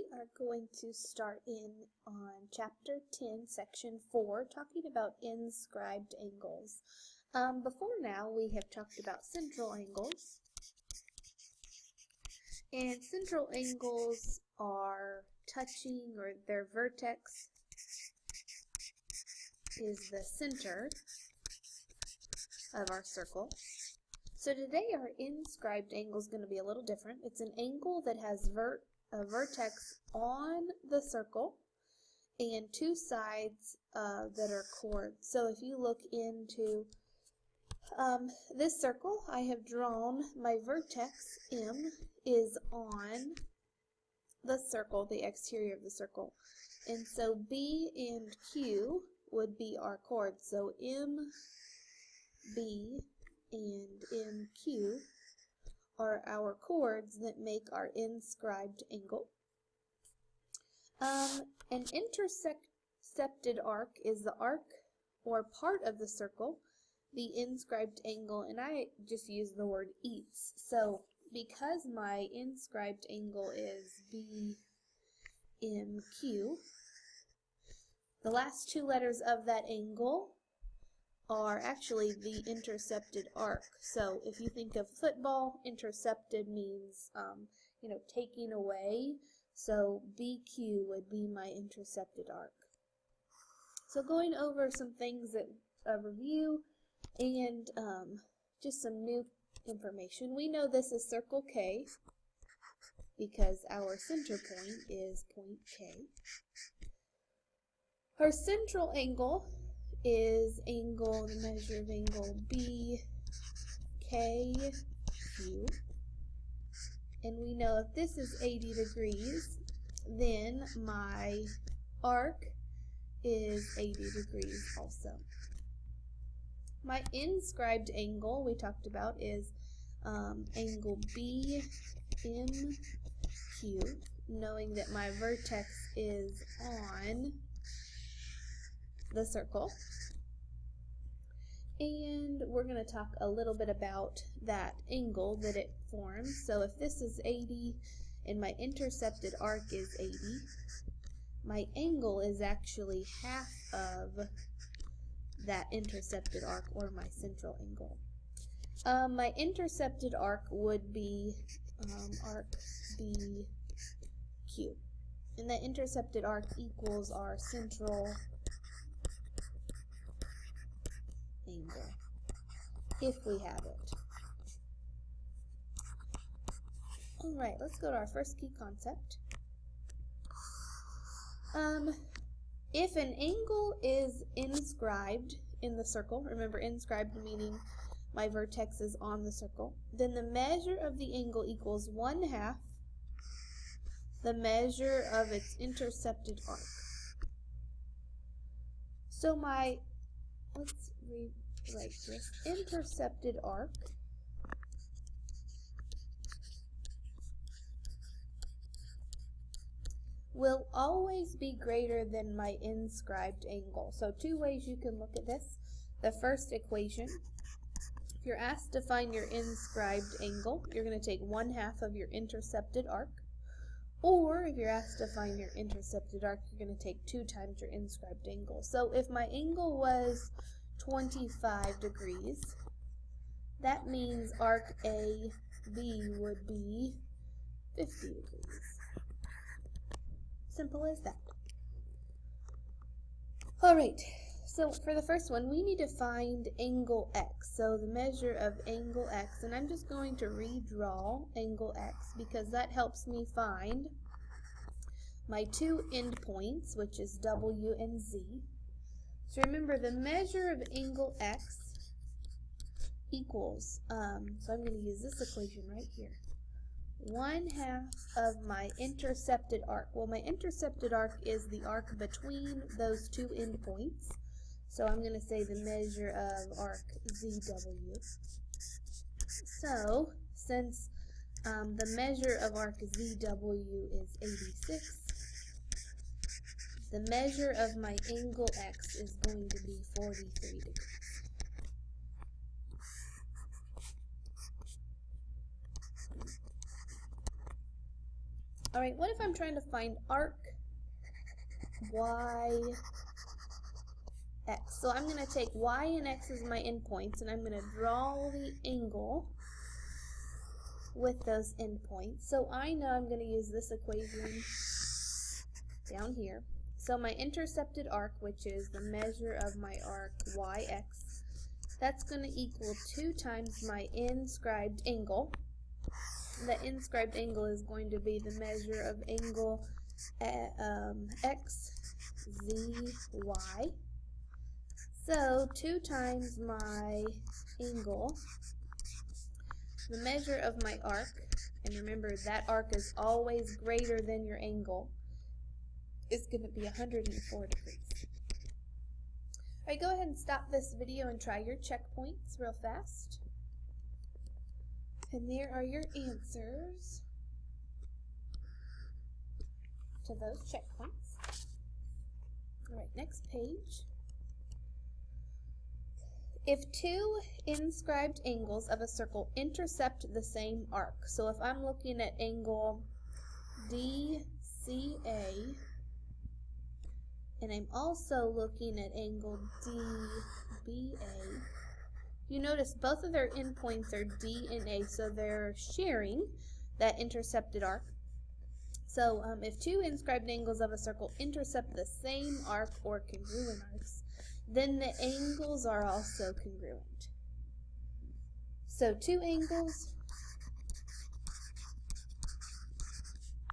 we are going to start on chapter 10, section 4, talking about inscribed angles. Before now, we have talked about central angles. And central angles are touching, or their vertex is the center of our circle. So today our inscribed angle is going to be a little different. It's an angle that has a vertex on the circle and two sides that are chords. So if you look into this circle, I have drawn my vertex M is on the circle, the exterior of the circle. And so B and Q would be our chords. So M, B, and MQ are our chords that make our inscribed angle. An intercepted arc is the arc or part of the circle, the inscribed angle, and I just use the word eats. So because my inscribed angle is BMQ, the last two letters of that angle are actually the intercepted arc. So if you think of football, intercepted means, taking away. So BQ would be my intercepted arc. So going over some things that review and just some new information. We know this is circle K because our center point is point K. Our central angle is the measure of angle BKQ. And we know if this is 80 degrees, then my arc is 80 degrees also. My inscribed angle we talked about is angle BMQ, knowing that my vertex is on the circle. And we're going to talk a little bit about that angle that it forms. So if this is 80 and my intercepted arc is 80, my angle is actually half of that intercepted arc, or my central angle. My intercepted arc would be arc BQ. And the intercepted arc equals our central angle, if we have it. Alright, let's go to our first key concept. If an angle is inscribed in the circle, remember inscribed meaning my vertex is on the circle, then the measure of the angle equals 1/2 the measure of its intercepted arc. So let's rewrite this. Intercepted arc will always be greater than my inscribed angle. So two ways you can look at this. The first equation, if you're asked to find your inscribed angle, you're going to take 1/2 of your intercepted arc. Or if you're asked to find your intercepted arc, you're going to take 2 times your inscribed angle. So if my angle was 25 degrees, that means arc AB would be 50 degrees. Simple as that. Alright, so for the first one, we need to find angle X. So the measure of angle X, and I'm just going to redraw angle X because that helps me find my two endpoints, which is W and Z. So remember, the measure of angle X equals, so I'm going to use this equation right here, 1/2 of my intercepted arc. Well, my intercepted arc is the arc between those two endpoints. So I'm going to say the measure of arc ZW. So since the measure of arc ZW is 86, the measure of my angle X is going to be 43 degrees. Alright, what if I'm trying to find arc y, x? So I'm going to take y and x as my endpoints, and I'm going to draw the angle with those endpoints. So I know I'm going to use this equation down here. So my intercepted arc, which is the measure of my arc yx, that's going to equal 2 times my inscribed angle. The inscribed angle is going to be the measure of angle x, z, y. So 2 times my angle, the measure of my arc, and remember that arc is always greater than your angle, is going to be 104 degrees. Alright, go ahead and stop this video and try your checkpoints real fast. And there are your answers to those checkpoints. Alright, next page. If 2 inscribed angles of a circle intercept the same arc, so if I'm looking at angle DCA, and I'm also looking at angle DBA, you notice both of their endpoints are D and A, so they're sharing that intercepted arc. So if 2 inscribed angles of a circle intercept the same arc or congruent arcs, then the angles are also congruent. So 2 angles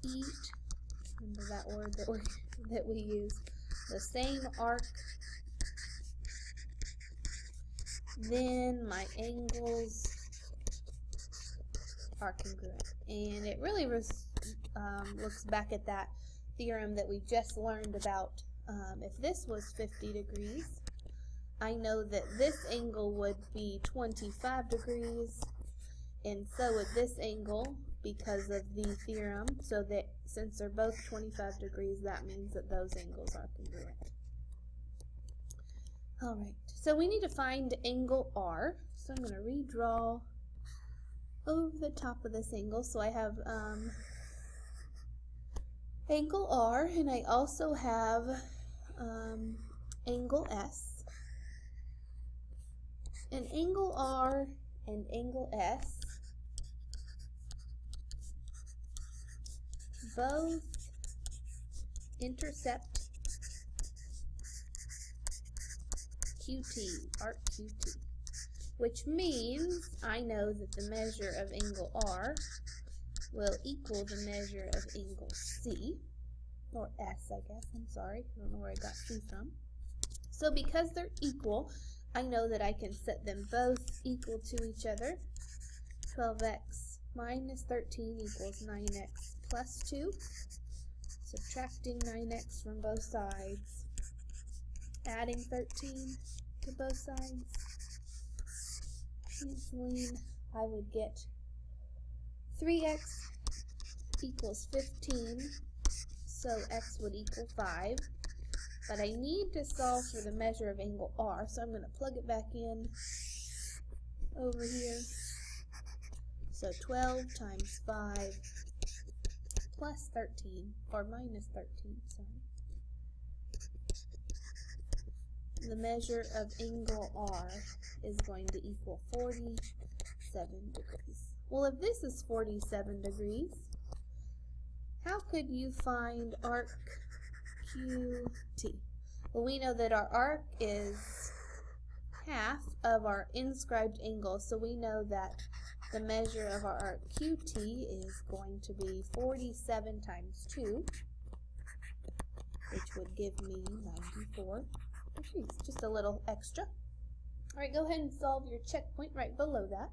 eat, remember that word that we use, the same arc, then my angles are congruent. And it really looks back at that theorem that we just learned about. If this was 50 degrees, I know that this angle would be 25 degrees, and so would this angle because of the theorem, so that since they're both 25 degrees, that means that those angles are congruent. Alright, so we need to find angle R, so I'm going to redraw over the top of this angle. So I have angle R, and I also have angle S. And angle R and angle S both intercept QT, arc QT, which means I know that the measure of angle R will equal the measure of angle C, or S, I guess. I'm sorry, I don't know where I got C from. So because they're equal, I know that I can set them both equal to each other. 12x minus 13 equals 9x plus 2. Subtracting 9x from both sides. Adding 13 to both sides. Canceling, I would get 3x equals 15. So x would equal 5. But I need to solve for the measure of angle R, so I'm going to plug it back in over here. So 12 times 5 plus 13, or minus 13, sorry. The measure of angle R is going to equal 47 degrees. Well, if this is 47 degrees, how could you find arc QT? Well, we know that our arc is half of our inscribed angle, so we know that the measure of our arc QT is going to be 47 times 2, which would give me 94 degrees, just a little extra. Alright, go ahead and solve your checkpoint right below that.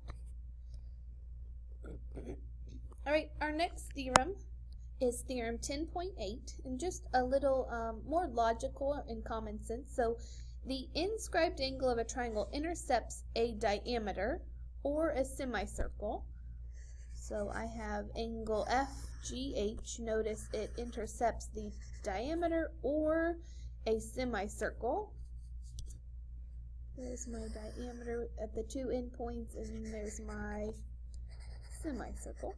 Alright, our next theorem is theorem 10.8, and just a little more logical and common sense. So the inscribed angle of a triangle intercepts a diameter or a semicircle. So I have angle FGH. Notice it intercepts the diameter or a semicircle. There's my diameter at the 2 endpoints, and there's my semicircle.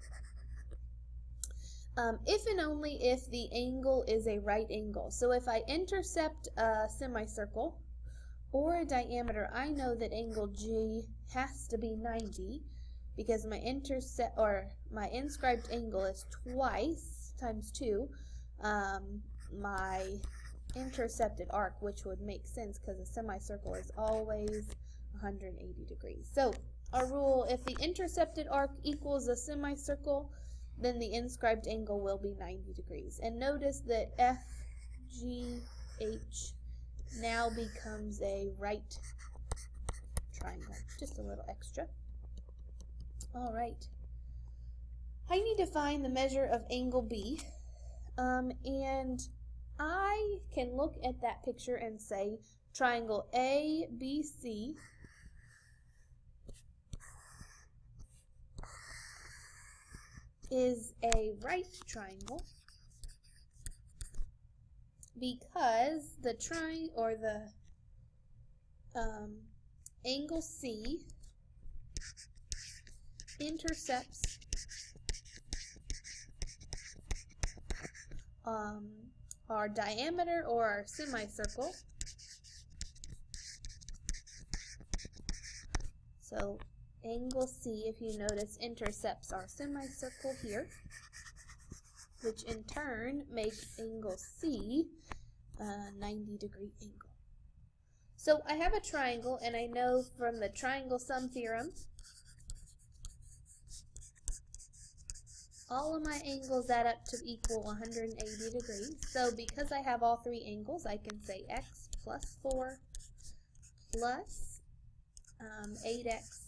if and only if the angle is a right angle. So if I intercept a semicircle or a diameter, I know that angle G has to be 90 because my intercept or my inscribed angle is twice times 2 my intercepted arc, which would make sense because a semicircle is always 180 degrees. So our rule, if the intercepted arc equals a semicircle, then the inscribed angle will be 90 degrees. And notice that FGH now becomes a right triangle. Just a little extra. All right. I need to find the measure of angle B. And I can look at that picture and say triangle ABC is a right triangle because the angle C intercepts our diameter or our semicircle. So angle C, if you notice, intercepts our semicircle here, which in turn makes angle C a 90-degree angle. So I have a triangle, and I know from the triangle sum theorem, all of my angles add up to equal 180 degrees. So because I have all three angles, I can say x plus 4 plus 8x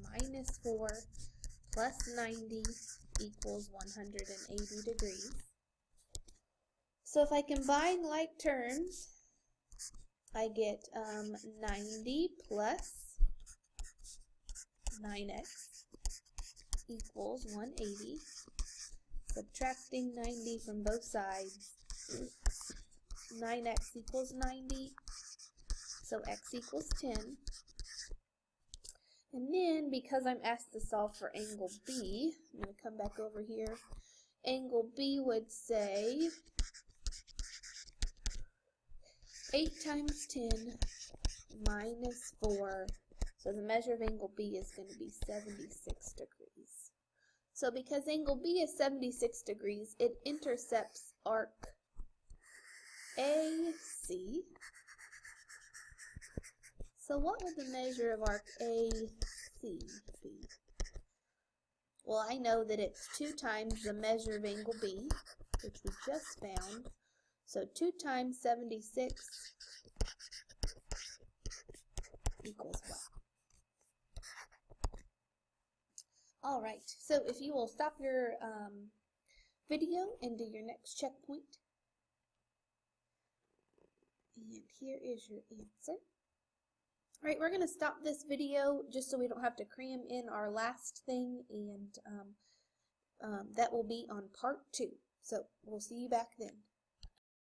minus 4 plus 90 equals 180 degrees. So if I combine like terms, I get 90 plus 9x equals 180. Subtracting 90 from both sides, 9x equals 90, so x equals 10. And then, because I'm asked to solve for angle B, I'm going to come back over here. Angle B would say 8 times 10 minus 4. So the measure of angle B is going to be 76 degrees. So because angle B is 76 degrees, it intercepts arc AC. So what would the measure of arc AC be? Well, I know that it's 2 times the measure of angle B, which we just found. So 2 times 76 equals what? Alright, so if you will stop your video and do your next checkpoint. And here is your answer. Alright, we're going to stop this video just so we don't have to cram in our last thing, and that will be on part 2. So we'll see you back then.